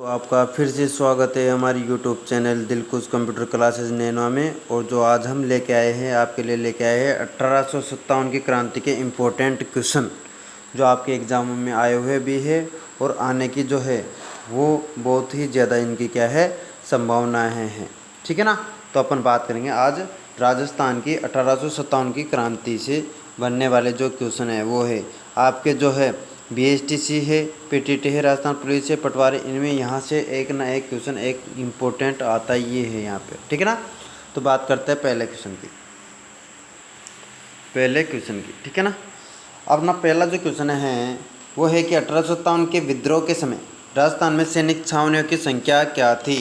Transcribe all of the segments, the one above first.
तो आपका फिर से स्वागत है हमारी YouTube channel Dilkhush computer classes Nainwa में। और जो आज हम लेके आए हैं आपके लिए लेके आए हैं 1857 की क्रांति के इम्पोर्टेंट क्वेश्चन जो आपके एग्ज़ाम में आए हुए भी है और आने की जो है वो बहुत ही ज़्यादा इनकी क्या है संभावनाएं हैं। ठीक है ना। तो अपन बात करेंगे आज राजस्थान की 1857 की क्रांति से बनने वाले जो क्वेश्चन है वो है आपके जो है बीएसटीसी है, पीटीटी है, राजस्थान पुलिस है, पटवारी, इनमें यहाँ से एक ना एक क्वेश्चन एक इम्पोर्टेंट आता ये है यहाँ पे। ठीक है ना। तो बात करते हैं पहले क्वेश्चन की। ठीक है ना। अब ना पहला जो क्वेश्चन है वो है कि 1857 के विद्रोह के समय राजस्थान में सैनिक छावनियों की संख्या क्या थी।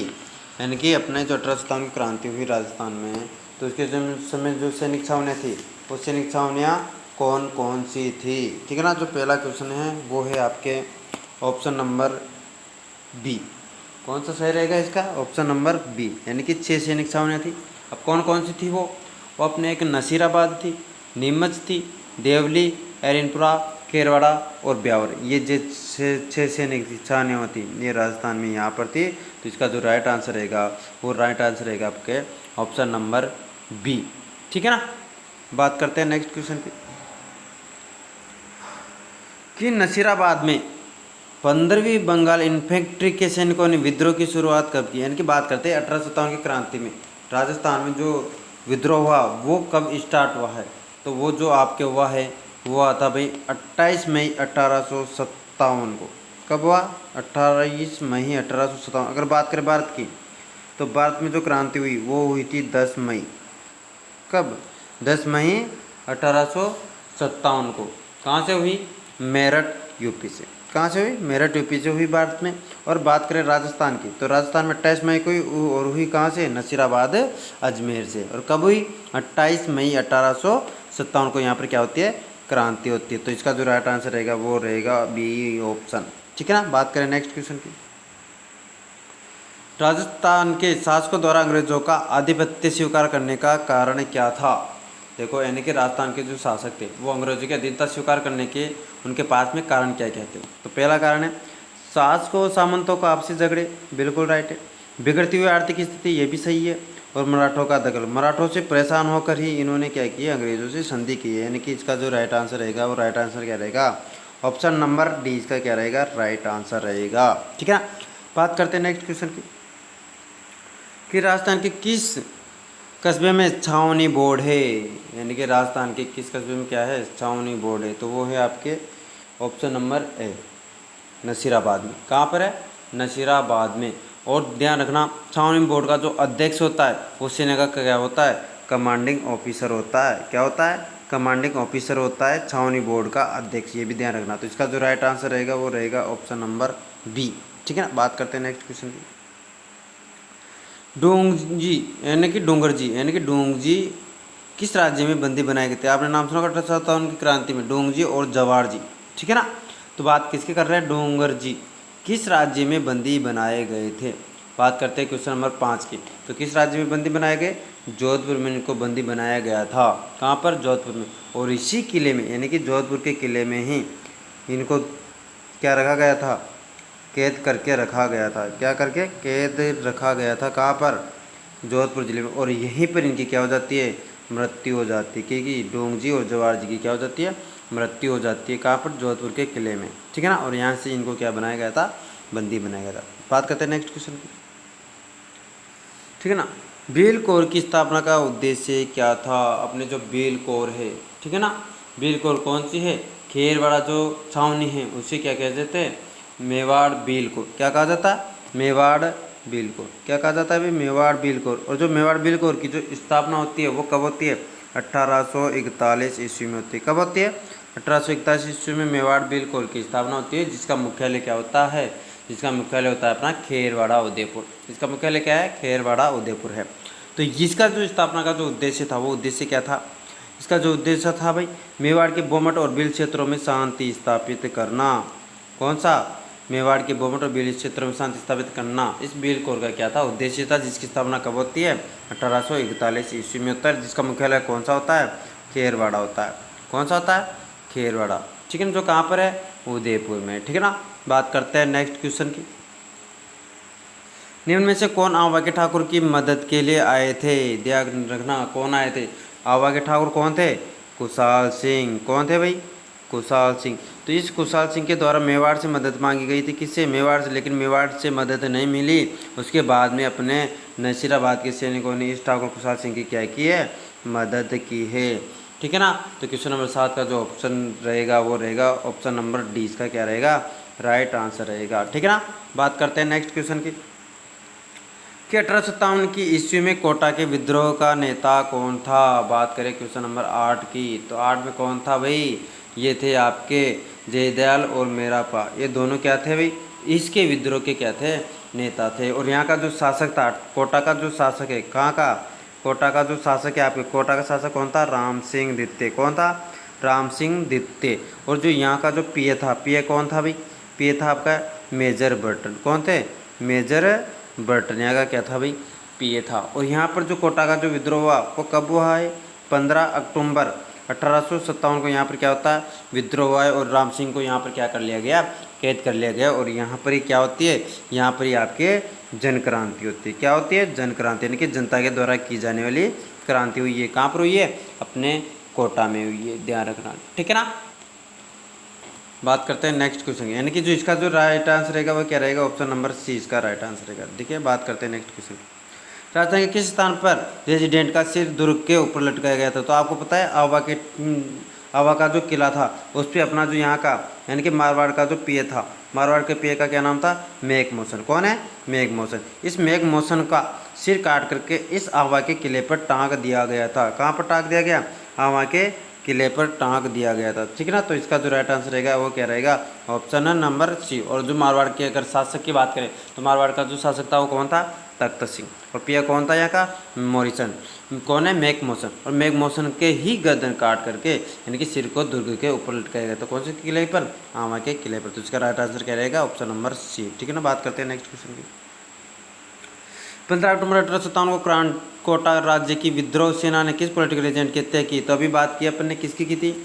यानी कि अपने जो 1857 की क्रांति हुई राजस्थान में तो उसके समय जो सैनिक छावनियाँ थी वो सैनिक छावनियाँ कौन कौन सी थी। ठीक है ना। जो पहला क्वेश्चन है वो है आपके ऑप्शन नंबर बी। कौन सा सही रहेगा इसका? ऑप्शन नंबर बी, यानी कि 6 सैनिक छावनियाँ थी। अब कौन कौन सी थी वो अपने एक नसीराबाद थी, नीमच थी, देवली, एरनपुरा, खेरवाड़ा और ब्यावर। ये जो 6 सैनिक छावनियाँ थी ये राजस्थान में यहाँ पर थी। तो इसका जो राइट आंसर रहेगा वो राइट आंसर रहेगा आपके ऑप्शन नंबर बी। ठीक है ना। बात करते हैं नेक्स्ट क्वेश्चन की कि नसीराबाद में 15वीं बंगाल इन्फेंट्री के सैनिकों ने विद्रोह की शुरुआत कब की। यानी कि बात करते हैं 1857 की क्रांति में राजस्थान में जो विद्रोह हुआ वो कब स्टार्ट हुआ है। तो वो जो आपके हुआ है वो हुआ था भाई 28 मई 1857 को। कब हुआ? 28 मई 1857। अगर बात करें भारत की तो भारत में जो क्रांति हुई वो हुई थी 10 मई। कब? 10 मई 1857 को। कहाँ से हुई? मेरठ यूपी से। कहाँ से हुई? मेरठ यूपी से हुई भारत में। और बात करें राजस्थान की तो राजस्थान में 28 मई को हुई और हुई कहाँ से? नसीराबाद अजमेर से। और कब हुई? 28 मई 1857 को यहाँ पर क्या होती है? क्रांति होती है। तो इसका जो राइट आंसर रहेगा वो रहेगा बी ऑप्शन। ठीक है ना। बात करें नेक्स्ट क्वेश्चन की। राजस्थान के शासकों द्वारा अंग्रेजों का आधिपत्य स्वीकार करने का कारण क्या था। देखो यानी कि राजस्थान के जो शासक थे वो अंग्रेजों की अधीनता स्वीकार करने के उनके पास में कारण क्या क्या थे। तो पहला कारण है शासकों सामंतों का आपसी झगड़े। बिल्कुल राइट है। बिगड़ती हुई आर्थिक स्थिति, ये भी सही है। और मराठों का दखल, मराठों से परेशान होकर ही इन्होंने क्या किया? अंग्रेजों से संधि की है। यानी कि इसका जो राइट आंसर रहेगा वो राइट आंसर क्या रहेगा? ऑप्शन नंबर डी इसका क्या रहेगा? राइट आंसर रहेगा। ठीक है ना। बात करते हैं नेक्स्ट क्वेश्चन की कि राजस्थान के किस कस्बे में छावनी बोर्ड है। यानी कि राजस्थान के किस कस्बे में क्या है? छावनी बोर्ड है। तो वो है आपके ऑप्शन नंबर ए, नसीराबाद में। कहाँ पर है? नसीराबाद में। और ध्यान रखना छावनी बोर्ड का जो अध्यक्ष होता है वो सेना का क्या होता है? कमांडिंग ऑफिसर होता है। क्या होता है? कमांडिंग ऑफिसर होता है छावनी बोर्ड का अध्यक्ष। ये भी ध्यान रखना। तो इसका जो राइट आंसर रहेगा वो रहेगा ऑप्शन नंबर बी। ठीक है ना। बात करते हैं नेक्स्ट क्वेश्चन की। डोंगजी यानी कि डोंगरजी यानी कि डोंगजी किस राज्य में बंदी बनाए गए थे। आपने नाम सुना 1857 की क्रांति में डोंगजी और जवार जी। ठीक है ना। तो बात किसकी कर रहे हैं? डोंगरजी किस राज्य में बंदी बनाए गए थे। बात करते हैं क्वेश्चन नंबर 5 की। तो किस राज्य में बंदी बनाए गए? जोधपुर में इनको बंदी बनाया गया था। कहाँ पर? जोधपुर में। और इसी किले में यानी कि जोधपुर के किले में ही इनको क्या रखा गया था? कैद करके रखा गया था। क्या करके? कैद रखा गया था। कहाँ पर? जोधपुर जिले में। और यहीं पर इनकी क्या हो जाती है? मृत्यु हो जाती है। क्योंकि डोंगजी और जवार जी की क्या हो जाती है? मृत्यु हो जाती है। कहाँ पर? जोधपुर के किले में। ठीक है ना। और यहाँ से इनको क्या बनाया गया था? बंदी बनाया गया था। बात करते हैं नेक्स्ट क्वेश्चन की। ठीक है ना। बेल कोर की स्थापना का उद्देश्य क्या था? अपने जो बेल कोर है, ठीक है ना, बेल कोर कौन सी है? खेरवाड़ा जो छावनी है उसे क्या कहते हैं? मेवाड़ बेल कोर। क्या कहा जाता है? मेवाड़ बेल कोर। क्या कहा जाता है भाई? मेवाड़ बेल कोर। और जो मेवाड़ बेल कोर की जो स्थापना होती है वो कब होती है? 1841 ईस्वी में होती है। कब होती है? 1841 ईस्वी में मेवाड़ बेल कोर की स्थापना होती है, जिसका मुख्यालय क्या होता है? जिसका मुख्यालय होता है अपना खेरवाड़ा उदयपुर। इसका मुख्यालय क्या है? खेरवाड़ा उदयपुर है। तो इसका जो स्थापना का जो उद्देश्य था वो उद्देश्य क्या था? इसका जो उद्देश्य था भाई मेवाड़ के बोमट और भील क्षेत्रों में शांति स्थापित करना। कौन सा? मेवाड़ के बोमट और भील क्षेत्रों में शांति स्थापित करना। इस बेल कोर का क्या था? उद्देश्य था, जिसकी स्थापना कब होती है? 1841 ईस्वी में होता है, जिसका मुख्यालय कौन सा होता है? खेरवाड़ा होता है। कौन सा होता है? खेरवाड़ा। ठीक है ना। जो कहाँ पर है? उदयपुर में। ठीक है ना। बात करते हैं नेक्स्ट क्वेश्चन की। निम्न में से कौन आवा के ठाकुर की मदद के लिए आए थे? ध्यान रखना, कौन आए थे? आवा के ठाकुर कौन थे? कुशाल सिंह। कौन थे भाई? कुशाल सिंह। तो इस कुशाल सिंह के द्वारा मेवाड़ से मदद मांगी गई थी। किससे? मेवाड़ से। लेकिन मेवाड़ से मदद नहीं मिली। उसके बाद में अपने नसीराबाद के सैनिकों ने इस ठाकुर कुशाल सिंह की क्या की है? मदद की है। ठीक है ना। तो क्वेश्चन नंबर 7 का जो ऑप्शन रहेगा वो रहेगा ऑप्शन नंबर डी। इसका क्या रहेगा? राइट आंसर रहेगा। ठीक है ना। बात करते हैं नेक्स्ट क्वेश्चन की कि 1857 की ईस्वी में कोटा के विद्रोह का नेता कौन था? बात करें क्वेश्चन नंबर 8 की, तो 8 में कौन था भाई? ये थे आपके जयदयाल और मेरापा। ये दोनों क्या थे भाई? इसके विद्रोह के क्या थे? नेता थे। और यहाँ का जो शासक था, कोटा का जो शासक है, कहाँ का? कोटा का जो शासक है आपके, कोटा का शासक कौन था? राम सिंह द्वितीय। कौन था? राम सिंह द्वितीय। और जो यहाँ का जो पीए था, पीए कौन था भाई? पीए था आपका मेजर बर्टन। कौन थे? Major Burton. यहाँ का क्या था भाई? पीए था। और यहाँ पर जो कोटा का जो विद्रोह हुआ वो कब हुआ है? 15 अक्टूबर 1857 को यहाँ पर क्या होता है? विद्रोह हुआ है। और राम सिंह को यहाँ पर क्या कर लिया गया? कैद कर लिया गया। और यहाँ पर ही क्या होती है? यहाँ पर ही आपके जन क्रांति होती है। क्या होती है? जन क्रांति, यानी कि जनता के द्वारा की जाने वाली क्रांति हुई है। कहाँ पर हुई है? अपने कोटा में हुई है। ध्यान रखना। ठीक है ना। बात करते हैं नेक्स्ट क्वेश्चन, यानी कि जो इसका जो राइट आंसर रहेगा वो क्या रहेगा? ऑप्शन नंबर सी इसका राइट आंसर रहेगा। देखिए बात करते हैं नेक्स्ट क्वेश्चन। राजस्थान के किस स्थान पर रेजिडेंट का सिर दुर्ग के ऊपर लटकाया गया था? तो आपको पता है आवा का जो किला था उस पर अपना जो यहाँ का यानी कि मारवाड़ का जो पीए था, मारवाड़ के पीए का क्या नाम था? मेघमोहन। कौन है? मेघमोहन। इस मेघमोहन का सिर काट करके इस आवा के किले पर टांग दिया गया था। कहाँ पर टांग दिया गया? आवा के किले पर टांग दिया गया था। ठीक है ना। तो इसका जो राइट आंसर रहेगा वो क्या रहेगा? Option number C. और जो मारवाड़ के अगर शासक की बात करें तो मारवाड़ का जो शासक था वो कौन था? तख्त सिंह। और पिया कौन था यहाँ का? मोरिसन। कौन है? मेघमोहन। और मेघमोहन के ही गर्दन काट करके यानी कि सिर को दुर्ग के ऊपर लटकाया गया। तो कौन से किले पर? आवा के किले पर। तो इसका राइट आंसर क्या रहेगा? Option number C. ठीक है ना। बात करते हैं नेक्स्ट क्वेश्चन की। 15 अक्टूबर 1857 को कोटा राज्य की विद्रोह सेना ने किस पॉलिटिकल एजेंट की हत्या की? तो अभी बात की अपन ने किसकी की थी?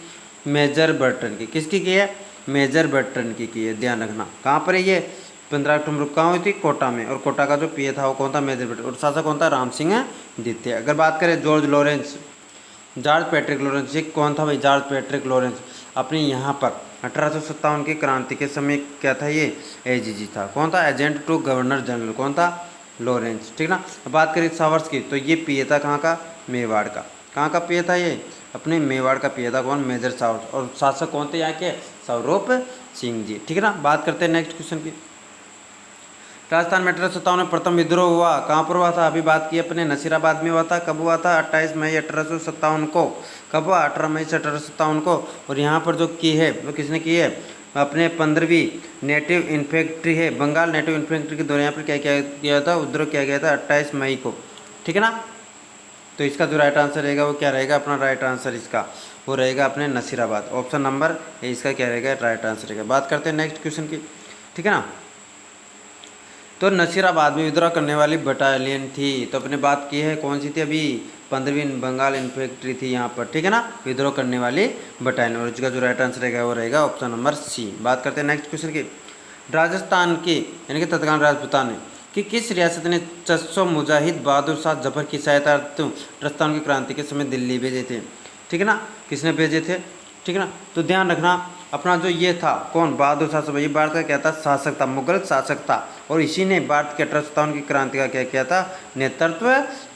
मेजर बर्टन की। किसकी की है? मेजर बर्टन की है। ध्यान रखना। कहाँ पर है ये? 15 अक्टूबर को कहाँ हुई थी? कोटा में। और कोटा का जो पीए था वो कौन था? Major Burton. और शासक कौन था? राम सिंह द्वितीय। अगर बात करें George Lawrence, George Patrick Lawrence, ये कौन था भाई? जॉर्ज पैट्रिक लॉरेंस अपने यहाँ पर 1857 की क्रांति के समय क्या था? ये एजीजी था। कौन था? Agent to governor general. कौन था? लॉरेंस। ठीक ना। अब बात करें सावर्स की, तो ये पीए था कहाँ का? मेवाड़ का। कहाँ का पीए था? ये अपने मेवाड़ का पीए था। कौन? Major Showers. और शासक कौन थे यहाँ के? स्वरूप सिंह जी। ठीक है ना। बात करते हैं नेक्स्ट क्वेश्चन की। राजस्थान में 1857 में प्रथम विद्रोह हुआ कहाँ पर हुआ था? अभी बात की अपने नसीराबाद में हुआ था। कब हुआ था? 28 मई 1857 को। कब हुआ? 18 मई से 1857 को। और यहाँ पर जो की है वो किसने की है? अपने 15वीं नेटिव इन्फेंट्री है, बंगाल नेटिव इन्फेंट्री के दौरान यहाँ पर क्या किया था? विद्रोह किया गया था 28 मई को। ठीक है ना। तो इसका जो राइट आंसर रहेगा वो क्या रहेगा? अपना राइट आंसर इसका वो रहेगा अपने नसीराबाद। ऑप्शन नंबर ए इसका क्या रहेगा? राइट आंसर रहेगा। बात करते हैं नेक्स्ट क्वेश्चन की। ठीक है ना। तो नसीराबाद में विद्रोह करने वाली बटालियन थी, तो अपने बात की है कौन सी थी? अभी 15वीं बंगाल इन्फेंट्री थी यहाँ पर। ठीक है ना। विद्रोह करने वाली बटालियन। और इसका जो राइट आंसर रहेगा वो रहेगा ऑप्शन नंबर सी। बात करते हैं नेक्स्ट क्वेश्चन की। राजस्थान के यानी कि तत्कालीन राजपूतान ने कि किस रियासत ने 600 मुजाहिद बहादुर शाह जफर की सहायता राजस्थान की क्रांति के समय दिल्ली भेजे थे? ठीक है ना। किसने भेजे थे? ठीक है ना। तो ध्यान रखना अपना जो ये था कौन? बहादुर शाह जफर। ये भारत का क्या था? शासक था, मुगल शासक था। और इसी ने भारत के 1857 की क्रांति का क्या किया था? नेतृत्व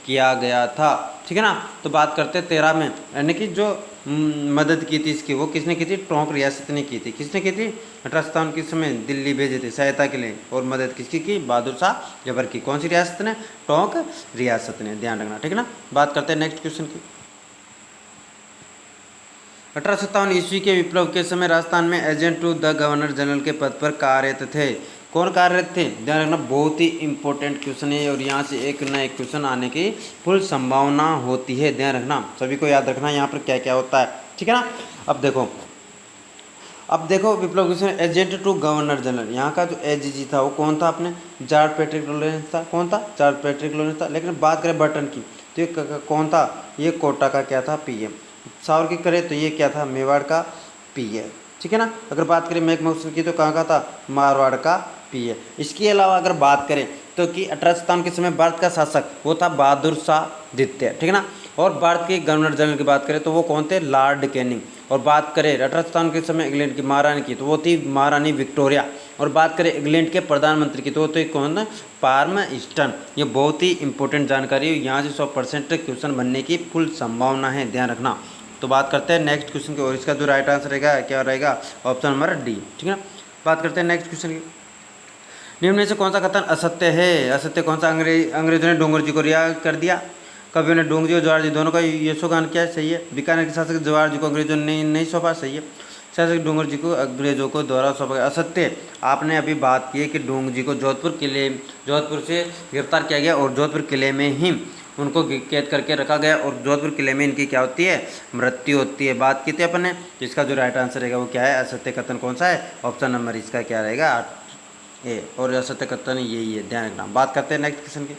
किया गया था। ठीक है ना। तो बात करते हैं 13 में यानी कि जो मदद की थी इसकी वो किसने की थी? टोंक रियासत ने की थी। किसने की थी? 1857 के समय दिल्ली भेजे थे सहायता के लिए। और मदद किसकी की? बहादुर शाह जफर की। कौन सी रियासत ने? टोंक रियासत ने। ध्यान रखना। ठीक है ना। बात करते हैं नेक्स्ट क्वेश्चन की। 1857 ईस्वी के विप्लव के समय राजस्थान में agent to the governor general के पद पर कार्यरत थे। कौन कार्यरत थे? ध्यान रखना। बहुत ही इंपॉर्टेंट क्वेश्चन है और यहाँ से एक न एक क्वेश्चन आने की फुल संभावना होती है। ध्यान रखना, सभी को याद रखना यहाँ पर क्या क्या होता है। ठीक है ना। अब देखो विप्लव के समय एजेंट टू गवर्नर जनरल, यहाँ का जो एजीजी था वो कौन था? अपने जॉर्ज पैट्रिक लॉरेंस था। कौन था? जॉर्ज पैट्रिक लॉरेंस था। लेकिन बात करें बर्टन की तो ये कौन था? ये कोटा का क्या था? पीएम। सावर की करें तो ये क्या था? मेवाड़ का पीए। ठीक है ना। अगर बात करें मेघमोहन की तो कहाँ का था? मारवाड़ का पीए। इसके अलावा अगर बात करें तो कि 1857 के समय भारत का शासक वो था बहादुर शाह द्वितीय, ठीक है ना। और भारत के गवर्नर जनरल की बात करें तो वो कौन थे, लॉर्ड कैनिंग। और बात करें 1857 के समय इंग्लैंड की महारानी की तो वो थी महारानी विक्टोरिया। और बात करें इंग्लैंड के प्रधानमंत्री की तो वो थे कौन, पाल्मस्टन। ये बहुत ही इंपॉर्टेंट जानकारी है, यहाँ से 100% क्वेश्चन बनने की फुल संभावना है, ध्यान रखना। तो बात करते हैं नेक्स्ट क्वेश्चन की, और इसका जो राइट आंसर रहेगा क्या रहेगा, ऑप्शन नंबर डी, ठीक है ना। बात करते हैं नेक्स्ट क्वेश्चन की। निम्न में से कौन सा कथन असत्य है, असत्य कौन सा, अंग्रेजों ने डोंगर जी को रिहा कर दिया, कवियों ने डोंगजी और जवाहर जी दोनों का यशोगान किया, सही है। बीकानेर के शासक जवाहर जी को अंग्रेजों ने नहीं सौंपा, सही है। शासक डोंगर जी को अंग्रेजों को द्वारा सौंपा गया, असत्य। आपने अभी बात की है कि डोंगर जी को जोधपुर से गिरफ्तार किया गया और जोधपुर किले में ही उनको कैद करके रखा गया और जोधपुर किले में इनकी क्या होती है, मृत्यु होती है। बात की थी अपन ने, तो इसका जो राइट आंसर रहेगा वो क्या है, असत्य कथन कौन सा है, ऑप्शन नंबर इसका क्या रहेगा, ए। और असत्य कथन यही है, ध्यान रखना। बात करते हैं नेक्स्ट क्वेश्चन की।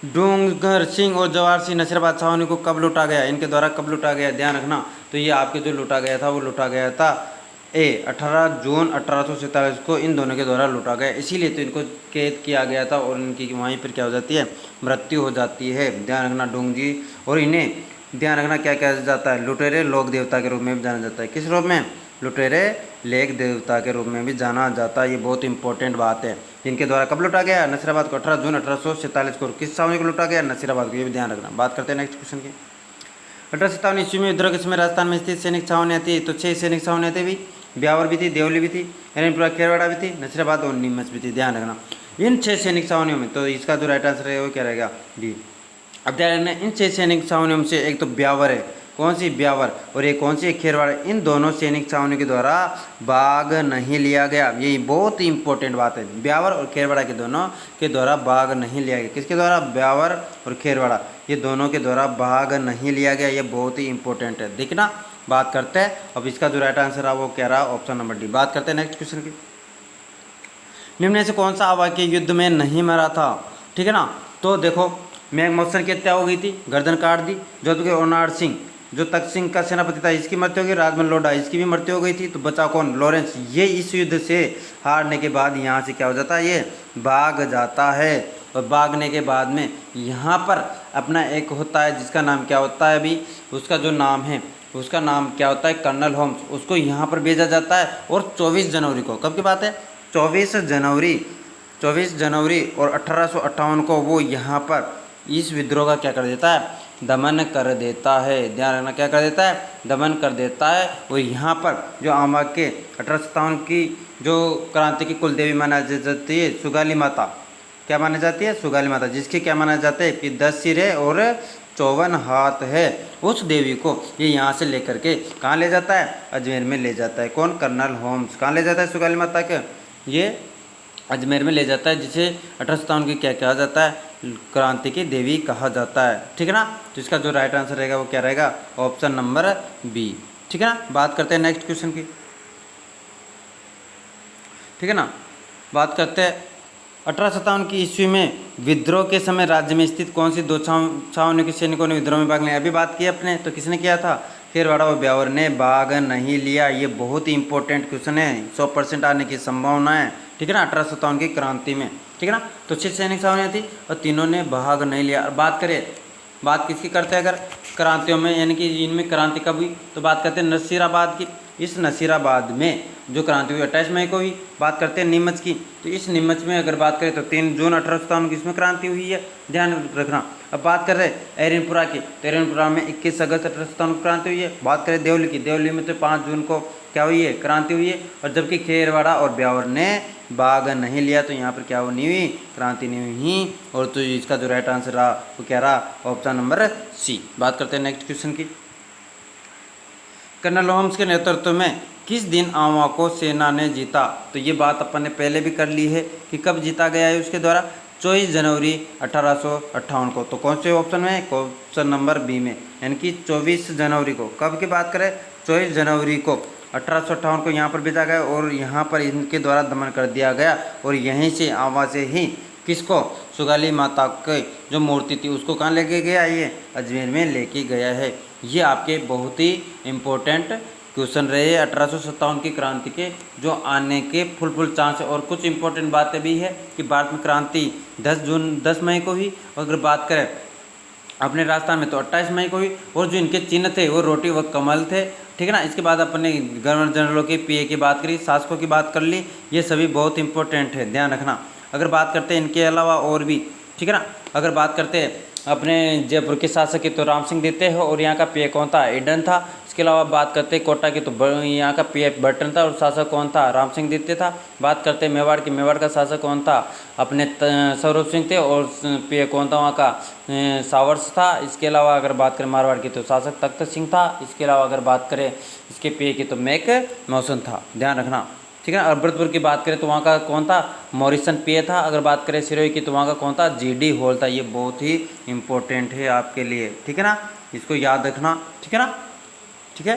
डोंगर सिंह और जवाहर सिंह नसीराबाद छावनी को कब लूटा गया, इनके द्वारा कब लूटा गया, ध्यान रखना। तो ये आपके जो लूटा गया था वो लूटा गया था 18 जून 1847 को इन दोनों के द्वारा लूटा गया, इसीलिए तो इनको कैद किया गया था और इनकी वहीं पर क्या हो जाती है, मृत्यु हो जाती है, ध्यान रखना। डोंगजी और इन्हें ध्यान रखना क्या कहा जाता है, लुटेरे लोक देवता के रूप में भी जाना जाता है। किस रूप में, लुटेरे लेक देवता के रूप में भी जाना जाता है। ये बहुत इंपॉर्टेंट बात है। इनके द्वारा कब लूटा गया, नसीराबाद को 18 जून 1847 को। किस छावनी को लूटा गया, नसीराबाद को, ये भी ध्यान रखना। बात करते हैं नेक्स्ट क्वेश्चन की। 1857 ईस्वी में विद्रोह के समय राजस्थान में स्थित सैनिक छावनियाँ थी, तो 6 सैनिक छावनियाँ थी भी, ब्यावर भी थी, देवली भी थी, एरनपुरा खेरवाड़ा भी थी, नसीराबाद और नीमच भी थी, ध्यान रखना। इन 6 सैनिक छावनियों में तो इसका जो राइट आंसर है वो क्या रहेगा, डी। अब ध्यान रखना, इन 6 सैनिक छावनियों में से एक तो ब्यावर है, कौन सी, ब्यावर, और एक कौन सी, खेरवाड़ा। इन दोनों सैनिक छावनियों के द्वारा भाग नहीं लिया गया, ये बहुत ही इंपॉर्टेंट बात है। ब्यावर और खेरवाड़ा के दोनों के द्वारा भाग नहीं लिया गया, किसके द्वारा, ब्यावर और खेरवाड़ा, ये दोनों के द्वारा भाग नहीं लिया गया, ये बहुत ही इंपॉर्टेंट है, देखना। बात करते हैं अब इसका जो राइट आंसर है वो क्या रहा, ऑप्शन नंबर डी। बात करते हैं नेक्स्ट क्वेश्चन की। निम्न में से कौन सा अवाक्य युद्ध में नहीं मरा था, ठीक है ना। तो देखो, मैघमौसन की हत्या हो गई थी, गर्दन काट दी। जोधपुर के ओनार सिंह जो तख्त सिंह का सेनापति था, इसकी मृत्यु हो गई। राजमल लोढ़ा, इसकी भी मृत्यु हो गई थी। तो बचा कौन, लॉरेंस। ये इस युद्ध से हारने के बाद यहाँ से क्या हो जाता है, ये भाग जाता है। और भागने के बाद में यहाँ पर अपना एक होता है जिसका नाम क्या होता है, अभी उसका जो नाम है उसका नाम क्या होता है, कर्नल होम्स, उसको यहाँ पर भेजा जाता है। और 24 जनवरी को, कब की बात है, 24 जनवरी और 1858 को वो यहाँ पर इस विद्रोह का क्या कर देता है, दमन कर देता है, ध्यान रखना, क्या कर देता है, दमन कर देता है। और यहाँ पर जो आमा के 1857 की जो क्रांति की कुल देवी माना जाती है, सुगाली माता, क्या मानी जाती है, सुगाली माता, जिसके क्या माना जाता है कि 10 सिर है और 54 हाथ है। उस देवी को ये यहाँ से लेकर के कहाँ ले जाता है, अजमेर में ले जाता है। कौन, कर्नल होम्स। कहाँ ले जाता है सुगाली माता के, ये अजमेर में ले जाता है, जिसे 1857 की क्या कहा जाता है, क्रांति की देवी कहा जाता है, ठीक है ना। तो इसका जो राइट आंसर रहेगा वो क्या रहेगा, ऑप्शन नंबर बी, ठीक है ना। बात करते हैं नेक्स्ट क्वेश्चन की, ठीक है ना। बात करते हैं 1857 की ईस्वी में विद्रोह के समय राज्य में स्थित कौन सी दो छावनियों के सैनिकों ने विद्रोह में भाग लिया, अभी बात की अपने, तो किसने किया था, खेरवाड़ा और ब्यावर ने भाग नहीं लिया। ये बहुत ही इंपॉर्टेंट क्वेश्चन है, 100% आने की संभावना है, ठीक है ना, 1857 की क्रांति में, ठीक है ना। तो 6 सैनिक छावनियाँ थी और तीनों ने भाग नहीं लिया। और बात किसकी करते हैं अगर क्रांतियों में, यानी कि इनमें क्रांति कब हुई, तो बात करते हैं नसीराबाद की। इस नसीराबाद में जो क्रांति हुई 28 मई को हुई। बात करते हैं नीमच की, तो इस नीमच में अगर बात करें तो 3 जून 1857 की इसमें क्रांति हुई है, ध्यान रखना। अब बात कर रहे हैं एरनपुरा की, तो एरनपुरा में 21 अगस्त 1857 को क्रांति हुई है। बात करें देवली की, देवली में तो 5 जून को क्या हुई है, क्रांति हुई है। और जबकि खेरवाड़ा और ब्यावर ने भाग नहीं लिया, तो यहाँ पर क्या वो नहीं हुई, क्रांति नहीं हुई। और तो इसका जो राइट आंसर रहा वो क्या रहा, ऑप्शन नंबर सी। बात करते हैं नेक्स्ट क्वेश्चन की। कर्नल होम्स के नेतृत्व में किस दिन आवा को सेना ने जीता, तो ये बात अपन ने पहले भी कर ली है कि कब जीता गया है उसके द्वारा, 24 जनवरी 1858 को। तो कौन से ऑप्शन में, ऑप्शन नंबर बी में, यानी कि 24 जनवरी को। कब की बात करें, 24 जनवरी को 1858 को यहाँ पर भेजा गया और यहाँ पर इनके द्वारा दमन कर दिया गया। और यहीं से आवा से ही किसको, सुगाली माता की जो मूर्ति थी उसको कहाँ लेके गया, ये अजमेर में लेके गया है। ये आपके बहुत ही इम्पोर्टेंट क्वेश्चन रहे 1857 की क्रांति के जो आने के फुल चांस है। और कुछ इंपॉर्टेंट बातें भी है कि भारत में क्रांति 10 मई को हुई। अगर बात करें अपने राजस्थान में तो 28 मई को हुई। और जो इनके चिन्ह थे वो रोटी व कमल थे, ठीक है ना। इसके बाद अपने गवर्नर जनरलों की पीए की बात करी, शासकों की बात कर ली, ये सभी बहुत इंपॉर्टेंट है, ध्यान रखना। अगर बात करते हैं इनके अलावा और भी, ठीक है ना। अगर बात करते हैं अपने जयपुर के शासक की तो राम सिंह देते हैं और यहाँ का पीए कौन था, एडन था। इसके अलावा बात करते हैं कोटा की तो यहाँ का पीए बर्टन था और शासक कौन था, राम सिंह द्वितीय था। बात करते हैं मेवाड़ की, मेवाड़ का शासक कौन था, अपने स्वरूप सिंह थे और पीए कौन था वहाँ का, सावर्स था। इसके अलावा अगर बात करें मारवाड़ की तो शासक तख्त सिंह था। इसके अलावा अगर बात करें इसके पीए की तो मैक मौसन था, ध्यान रखना, ठीक है ना। और भरतपुर की बात करें तो वहाँ का कौन था, मॉरिसन पीए था। अगर बात करें सिरोही की तो वहाँ का कौन था, जीडी हॉल था। ये बहुत ही इंपॉर्टेंट है आपके लिए, ठीक है ना, इसको याद रखना, ठीक है ना, ठीक है।